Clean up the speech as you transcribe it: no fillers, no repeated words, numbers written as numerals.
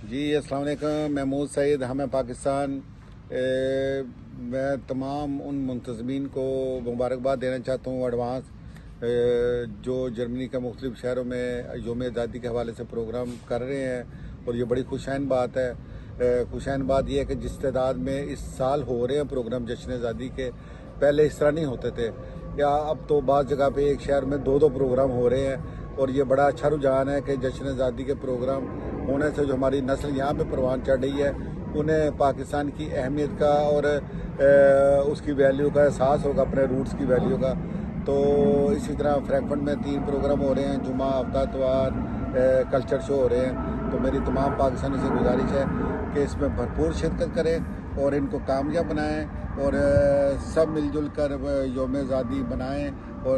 جی السلام علیکم، محمود سعید، ہمیں پاکستان۔ میں تمام ان منتظمین کو مبارکباد دینا چاہتا ہوں ایڈوانس، جو جرمنی کے مختلف شہروں میں یوم آزادی کے حوالے سے پروگرام کر رہے ہیں، اور یہ بڑی خوشائن بات ہے۔ خوشائن بات یہ ہے کہ جس تعداد میں اس سال ہو رہے ہیں پروگرام جشن آزادی کے، پہلے اس طرح نہیں ہوتے تھے، یا اب تو بعض جگہ پہ ایک شہر میں دو پروگرام ہو رہے ہیں، اور یہ بڑا اچھا رجحان ہے کہ جشن آزادی کے پروگرام ہونے سے جو ہماری نسل یہاں پہ پروان چڑھ رہی ہے، انہیں پاکستان کی اہمیت کا اور اس کی ویلیو کا احساس ہوگا، اپنے روٹس کی ویلیو کا۔ تو اسی طرح فرینکفرٹ میں 3 پروگرام ہو رہے ہیں، جمعہ، ہفتہ اتوار، کلچر شو ہو رہے ہیں۔ تو میری تمام پاکستانی سے گزارش ہے کہ اس میں بھرپور شرکت کریں اور ان کو کامیاب بنائیں، اور سب مل جل کر یوم آزادی بنائیں اور